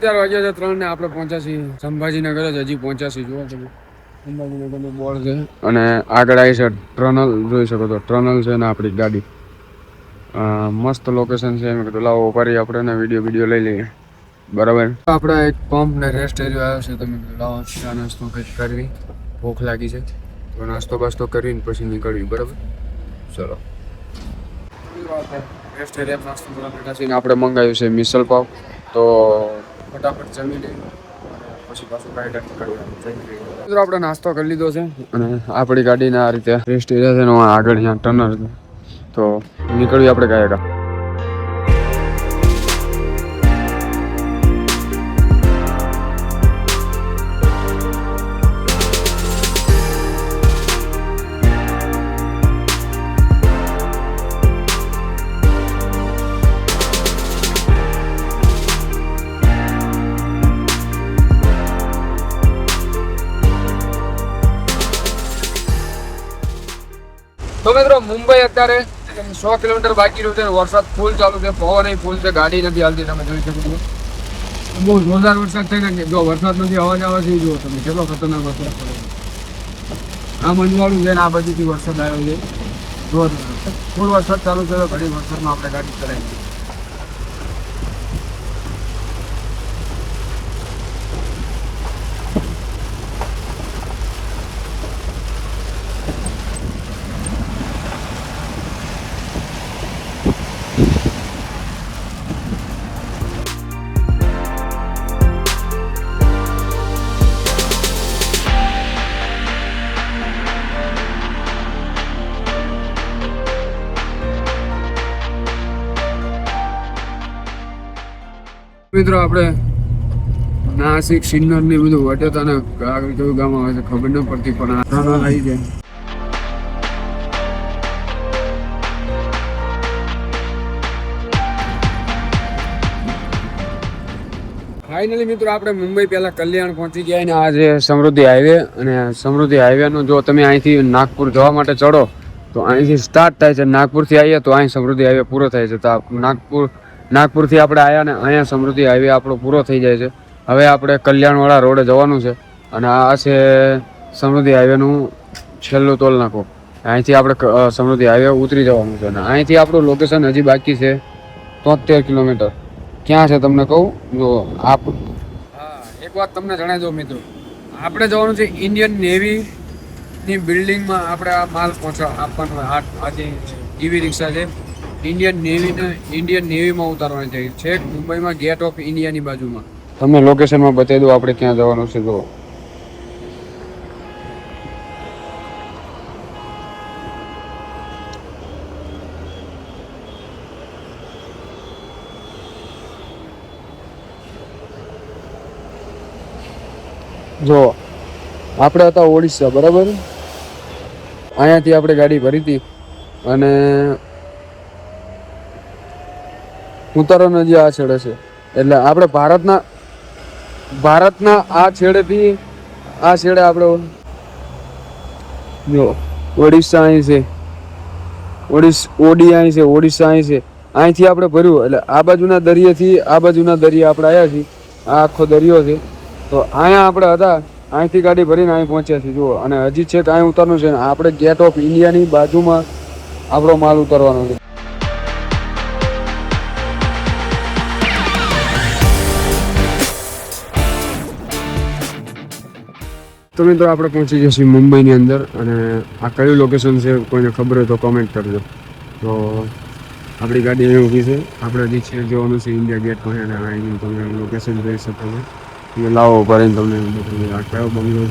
અત્યારે વાગ્યા છે 3 ને આપણે પહોંચ્યા છીએ સંભાજીનગર જ હજી પહોંચ્યા છીએ જુઓ તમે સંભાજીનગરનું બોર્ડ છે અને આગળ આવી છે ટનલ જોઈ શકો છો ટનલ છે ને આપણી ગાડી મસ્ત લોકેશન છે મેં કીધું લાવો ફરી આપણે વિડીયો લઈ લઈએ બરાબર આપણે એક પંપ ને રેસ્ટ એરિયો આવ્યો છે તમે લાવો ચા નાસ્તો કંઈક કરવી ભૂખ લાગી છે તો નાસ્તો બાસ્તો કરીને પછી નીકળવી બરાબર ચલો રેસ્ટ એરિયા નાસ્તો કરવા બેઠા છીએ આપણે મંગાવ્યું છે મિસલ પાવ તો ફટાફટ જમી લઈએ પછી પાછું ગાઈડ નીકળીએ આપણે નાસ્તો કરી લીધો છે અને આપણી ગાડીને આ રીતે રેસ્ટ એરિયા છે ને આગળ ત્યાં ટનલ છે તો નીકળીએ આપણે ગાયકા તો મિત્રો મુંબઈ અત્યારે 100 કિલોમીટર બાકી રહ્યું છે વરસાદ ફૂલ ચાલુ છે પવન ફૂલ છે ગાડી નથી હાલતી તમે જોઈ શકો છો બહુ જોરદાર વરસાદ થઈ ને જો વરસાદ નથી અવાજ આવે છે જુઓ તમે કેટલો ખતરનાક વરસાદ પડે આ મંજવાળું છે ને આ બાજુથી વરસાદ આવ્યો છે જોરદાર ફૂલ વરસાદ ચાલુ છે તો ઘણી વરસાદમાં આપણે ગાડી ચલાવી મિત્રો આપણે નાસિક સિન્નર ને બધું વટેતા ને આગળ કયું ગામ આવે છે ખબર ન પડતી પણ આ આવી જાય ફાઇનલી મિત્રો આપણે મુંબઈ પહેલા કલ્યાણ પહોંચી ગયા ને આ જે સમૃદ્ધિ હાઈવે અને સમૃદ્ધિ હાઈવે નું જો તમે અહીંથી નાગપુર જવા માટે ચડો તો અહીંથી સ્ટાર્ટ થાય છે નાગપુરથી આવીએ તો અહીં સમૃદ્ધિ હાઈવે પૂરો થાય છે તો નાગપુરથી આપણે આવ્યા ને અહીંયા સમૃદ્ધિ હાઈવે આપણો પૂરો થઈ જાય છે હવે આપણે કલ્યાણવાળા રોડે જવાનું છે અને આ છે સમૃદ્ધિ હાઈવેનું છેલ્લું ટોલ નાકો અહીંથી આપણે સમૃદ્ધિ હાઈવે ઉતરી જવાનું છે અને અહીંથી આપણું લોકેશન હજી બાકી છે 73 કિલોમીટર ક્યાં છે તમને કહું જો એક વાત તમને જણાવી દઉં મિત્રો આપણે જવાનું છે ઇન્ડિયન નેવીની બિલ્ડિંગમાં આપણે આ માલ આપવાનો આજે ઈવી રિક્ષા છે ઇન્ડિયન નેવીમાં ઉતારવાની છે છેક મુંબઈમાં ગેટ ઓફ ઇન્ડિયાની બાજુમાં તમને લોકેશનમાં બતાવી દઉં આપણે ક્યાં જવાનું છે જો આપણે હતા ઓડિશા બરાબર અહીંયાથી આપણે ગાડી ભરી હતી અને ઉતારવાનો જે આ છેડે છે એટલે આપણે ભારતના આ છેડેથી આ છેડે આપણે જો ઓડિશા અહીં છે ઓડિયા અહીં છે ઓડિશા અહીં છે અહીંથી આપણે ભર્યું એટલે આ બાજુના દરિયેથી આ બાજુના દરિયા આપણે આવ્યા છીએ આ આખો દરિયો છે તો અહીંયા આપણે હતા અહીંથી ગાડી ભરીને અહીં પહોંચ્યા છીએ જુઓ અને હજી છેક અહીં ઉતારવાનું છે ને આપણે ગેટ ઓફ ઇન્ડિયાની બાજુમાં આપણો માલ ઉતારવાનો છે તો મિત્રો આપણે પહોંચી જઈશું મુંબઈની અંદર અને આ કયું લોકેશન છે કોઈને ખબર હોય તો કોમેન્ટ કરજો તો આપણી ગાડી અહીં ઊભી છે આપણે હજી છે જોવાનું છે ઇન્ડિયા ગેટ પાસે અને અહીંનું તમે લોકેશન જોઈ શકો છો તમે લાવો ભરીને તમને આ કયો બંગલો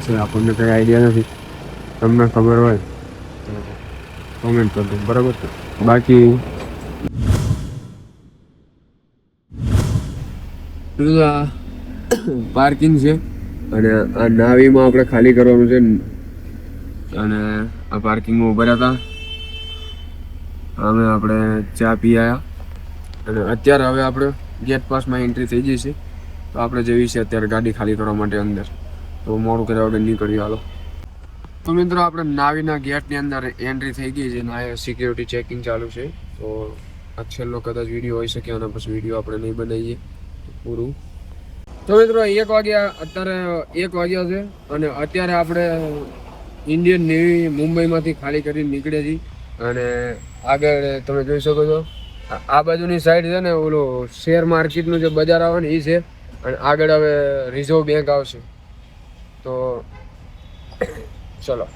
છે આપણને કંઈ આઈડિયા નથી તમને ખબર હોય તો કોમેન્ટ કરજો બરાબર બાકી પાર્કિંગ છે અને આ નાવીમાં આપણે ખાલી કરવાનું છે અને આ પાર્કિંગમાં ઉભા હતા અમે આપણે ચા પી આવ્યા અને અત્યારે હવે આપણે ગેટ પાસમાં એન્ટ્રી થઈ જશે તો આપણે જઈએ છીએ અત્યારે ગાડી ખાલી કરવા માટે અંદર તો મોડું કર્યા વગર નીકળ્યું હાલો તો મિત્રો આપણે નાવીના ગેટની અંદર એન્ટ્રી થઈ ગઈ છે અને સિક્યોરિટી ચેકિંગ ચાલુ છે તો આ છેલ્લો કદાચ વિડીયો હોઈ શકે અને પછી વિડીયો આપણે નહીં બનાવીએ પૂરું. તો મિત્રો 1 વાગ્યા, અત્યારે 1 વાગ્યા છે અને અત્યારે આપણે ઇન્ડિયન નેવી મુંબઈમાંથી ખાલી કરીને નીકળ્યા છીએ અને આગળ તમે જોઈ શકો છો આ બાજુની સાઈડ છે ને ઓલો શેર માર્કેટનું જે બજાર આવે ને એ છે અને આગળ હવે રિઝર્વ બેંક આવશે. તો ચલો.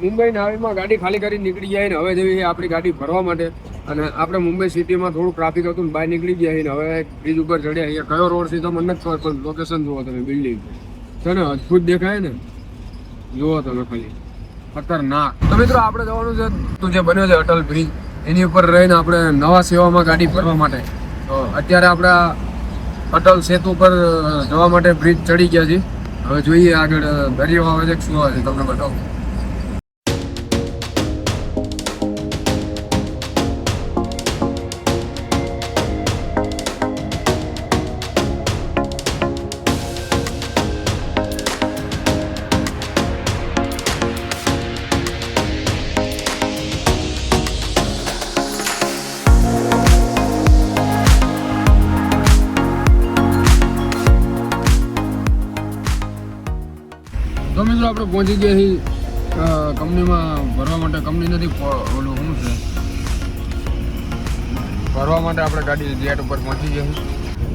મુંબઈ નાવીમાં ગાડી ખાલી કરી નીકળી જાય ને હવે જેવી આપણી ગાડી ભરવા માટે. અને આપણે મુંબઈ સિટીમાં થોડું ટ્રાફિક હતું ને બહાર નીકળી ગયા ને હવે બ્રિજ ઉપર ચડ્યા. અહીંયા કયો રોડ છે તો મને નથી ખબર, પણ લોકેશન જુઓ તમે, બિલ્ડિંગ છે ને અદભુત દેખાય ને, જુઓ તમે ખાલી ખતરનાક. તો મિત્રો આપણે જવાનું છે તો જે બન્યો છે અટલ બ્રિજ, એની ઉપર રહીને આપણે નવા સેવામાં ગાડી ભરવા માટે. તો અત્યારે આપણે અટલ સેતુ પર જવા માટે બ્રિજ ચડી ગયા છીએ. હવે જોઈએ આગળ દરિયો આવે છે શું આવે છે તમને બતાવું. તો મિત્રો આપણે પહોંચી ગયા છીએ કંપનીમાં ભરવા માટે. કંપની નથી, ઓલું શું છે, ભરવા માટે આપણે ગાડી ગેટ ઉપર પહોંચી ગયા છીએ.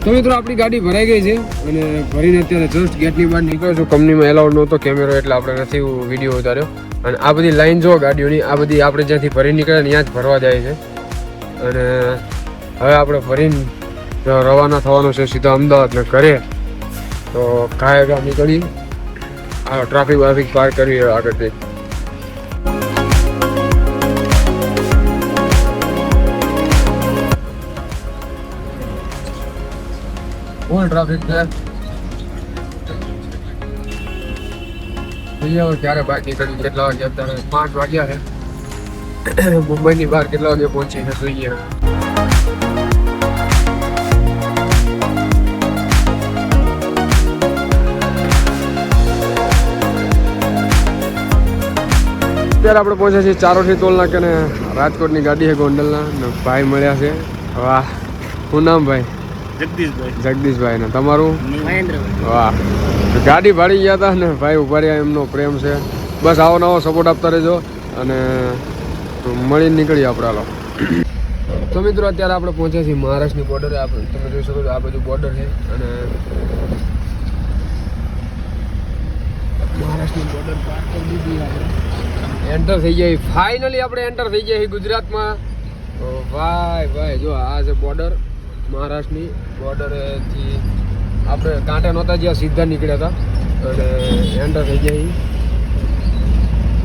તો મિત્રો આપણી ગાડી ભરાઈ ગઈ છે અને ભરીને અત્યારે જસ્ટ ગેટની બહાર નીકળ્યો છું. કંપનીમાં એલાઉડ નહોતો કેમેરો એટલે આપણે નથી વિડીયો ઉતાર્યો. અને આ બધી લાઈન જો ગાડીઓની, આ બધી આપણે જ્યાંથી ભરી નીકળે ત્યાં જ ભરવા જાય છે. અને હવે આપણે ભરીને રવાના થવાનું છે સીધા અમદાવાદ ને ઘરે. તો કાયગા નીકળી ટ્રાફિક વાફિક પાર કરવી આગળથી. ફૂલ ટ્રાફિક છે. ક્યારે બહાર નીકળી, કેટલા વાગે? અત્યારે 5 વાગ્યા છે. મુંબઈની બહાર કેટલા વાગે પહોંચીને જોઈએ. અત્યારે આપણે પહોંચ્યા છીએ ચારોઠી ટોલ નાકે ને રાજકોટની ગાડી છે ગોંડલના ને ભાઈ મળ્યા છે. વાહ, શું નામ ભાઈ? જગદીશભાઈ. ને તમારું? વાહ, ગાડી ભાડી ગયા હતા ને ભાઈ ઉભા રહ્યા, એમનો પ્રેમ છે. બસ આવો નવો સપોર્ટ આપતા રહેજો અને મળીને નીકળીએ આપણે. હાલો. તો મિત્રો અત્યારે આપણે પહોંચ્યા છીએ મહારાષ્ટ્રની બોર્ડરે. આપણે તમે જોઈ શકો છો આ બધું બોર્ડર છે અને મહારાષ્ટ્રની બોર્ડર પાર કરી દીધી આપણે. એન્ટર થઈ જાય, ફાઇનલી આપણે એન્ટર થઈ ગયા ગુજરાતમાં. ભાઈ જો આ છે બોર્ડર, મહારાષ્ટ્રની બોર્ડરથી આપણે કાંઠે નહોતા જ્યાં સીધા નીકળ્યા હતા અને એન્ટર થઈ ગયા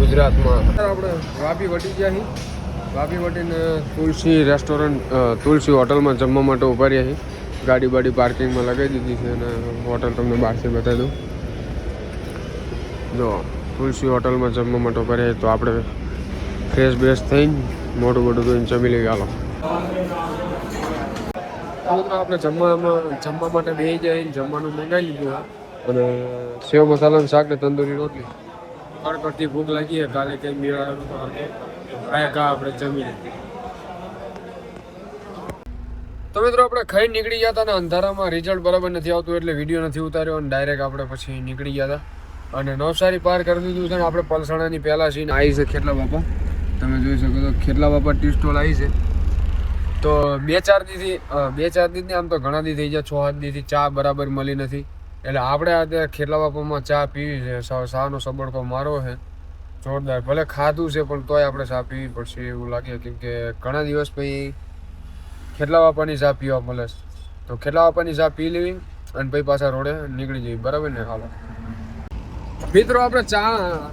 ગુજરાતમાં. આપણે વાપી વટી ગયા છીએ. વાપી વટીને તુલસી રેસ્ટોરન્ટ, તુલસી હોટલમાં જમવા માટે ઉભા રહ્યા છીએ. ગાડી બાડી પાર્કિંગમાં લગાવી દીધી છે અને હોટલ તમને બહારથી બતાવી દઉં. જો તુલસી હોટલમાં જમવા માટે ઉભા રહ્યા. તો આપણે ફ્રેશ બ્રેશ થઈને મોટું મોટું ધોઈને જમી લઈ ગાલો. આપણે જમવા માટે બે જાય જમવાનું મંગાવી લીધું અને સેવ મસાલાનું શાક ને તંદૂરી રોટલી. કડકડતી ભૂખ લાગી કાલે કંઈ મેળા આપણે જમી લીધી. તો મિત્રો આપણે ખાઈ નીકળી ગયા હતા ને અંધારામાં રિઝલ્ટ બરાબર નથી આવતું એટલે વિડીયો નથી ઉતાર્યો અને ડાયરેક્ટ આપણે પછી નીકળી ગયા હતા. અને નવસારી પાર કરી દીધું છે ને આપણે પલસાણાની પહેલાં સીન આવી છે ખેટલા બાપા. તમે જોઈ શકો છો ખેટલા બાપા ટી સ્ટોલ આવી છે. તો 2-4 દીથી આમ તો ઘણા દી થઈ ગયા, 6-7 દીથી ચા બરાબર મળી નથી એટલે આપણે આજે ખેટલા બાપામાં ચા પીવી છે. શાહનો સબડકો મારો છે જોરદાર. ભલે ખાધું છે પણ તોય આપણે ચા પીવી પડશે એવું લાગે, કેમ કે ઘણા દિવસ પછી ખેટલા બાપાની ચા પીવા મળે. તો ખેટલા બાપાની ચા પી લેવી અને પછી પાછા રોડે નીકળી જઈએ, બરાબર ને? હાલો મિત્રો આપણે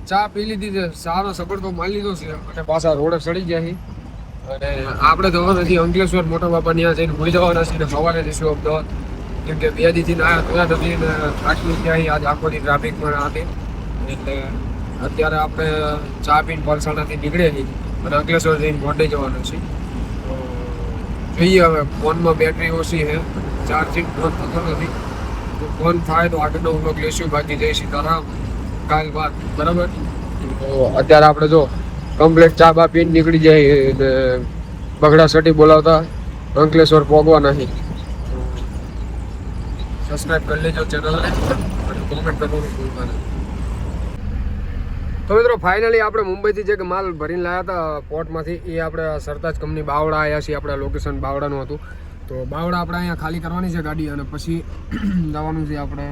ચા પી લીધી છે, શાહનો સબડકો મારી લીધો છે અને પાછા રોડે ચડી ગયા છીએ. અને આપણે જવાના છીએ અંકલેશ્વર મોટા બાપા ત્યાં જઈને ભૂલી જવાના છીએ. સવારે જઈશું અમદાવાદ, કેમ કે 2 દીથી થોડા નથી થાકી ગયા. આજ આખો દી ટ્રાફિકમાં હતી એટલે અત્યારે આપણે ચા પીને પલસાણાથી નીકળીએ છીએ અને અંકલેશ્વર જઈને ગોંડે જવાનું છે. તો જોઈએ હવે ફોનમાં બેટરી ઓછી છે, ચાર્જિંગ ફોન થતો નથી. તો ફોન થાય તો આગળનો વ્લોગ લેશું, બાકી જઈ સીતારામ કાલ બાદ. બરાબર. તો અત્યારે આપણે જો કમ્પ્લીટ ચા બા પીને નીકળી જાય ને બગડા સટી બોલાવતા અંકલેશ્વર પહોંચવા નહીં. સબસ્ક્રાઇબ કરી લેજો ચેનલને અને કોમેન્ટ કરવાનું ભૂલતા નહીં. તો મિત્રો ફાઇનલી આપણે મુંબઈથી જે માલ ભરીને લાવ્યા હતા પોર્ટમાંથી એ આપણે સરતાજ કંપની બાવડા આવ્યા છીએ. આપણે લોકેશન બાવડાનું હતું. તો બાવડા આપણે અહીંયા ખાલી કરવાની છે ગાડી અને પછી જવાનું છે આપણે.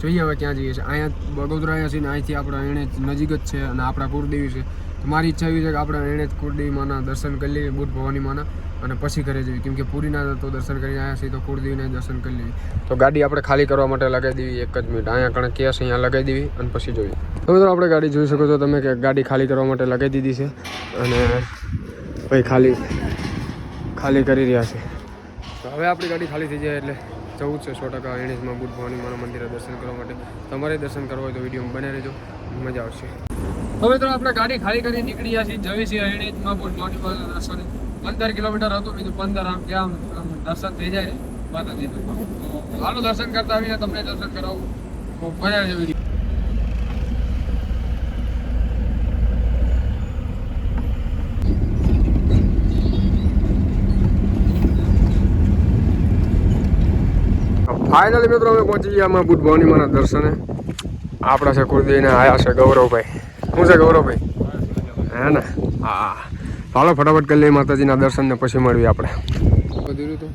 જોઈએ હવે ક્યાં જઈએ છીએ. અહીંયા બગોદરા આવ્યા છીએ ને અહીંથી આપણે એને નજીક જ છે અને આપણા કુળદેવી છે. તો મારી ઈચ્છા એવી છે કે આપણે એને જ કુળદેવી માના દર્શન કરી લઈએ, બુટ ભવાની માના, અને પછી ઘરે જઈએ. કેમ કે પૂરીના તો દર્શન કરીને આવ્યા છીએ તો કુળદેવીને દર્શન કરી લઈએ. તો ગાડી આપણે ખાલી કરવા માટે લગાવી દેવી. એક જ મિનિટ અહીંયા કણે કેસ અહીંયા લગાવી દેવી અને પછી જોઈએ. તો મિત્રો આપણે ગાડી જોઈ શકો છો તમે કે ગાડી ખાલી કરવા માટે લગાવી દીધી છે અને ભાઈ ખાલી કરી રહ્યા છે. તો હવે આપણી ગાડી ખાલી થઈ જાય એટલે જવું છે 100% એણીઝમાં બુટ ભવાની માના મંદિરે દર્શન કરવા માટે. તમારે દર્શન કરવા હોય તો વિડીયોમાં બને રહેજો, મજા આવશે. હવે તો આપણે ગાડી ખાલી કરી નીકળી ગયા છીએ, જવી છીએ એણીઝમાં બુટ ભવાની માના દર્શન. 15 કિલોમીટર હતું, બીજું 15 આમ ક્યાં દર્શન થઈ જાય માતાજી. હાલો દર્શન કરતા આવીને તમને દર્શન કરાવું, મજા આવશે વિડીયો. ફાઇનલી મિત્રો અમે પહોંચી ગયા અમારા બુટ ભવાની માના દર્શને. આપણા છે કુળદેવીને આયા છે ગૌરવભાઈ. શું છે ગૌરવભાઈ? હે ને? હા. હાલો ફટાફટ કરી લઈએ માતાજીના દર્શન ને પછી મળીએ આપણે. બધું તો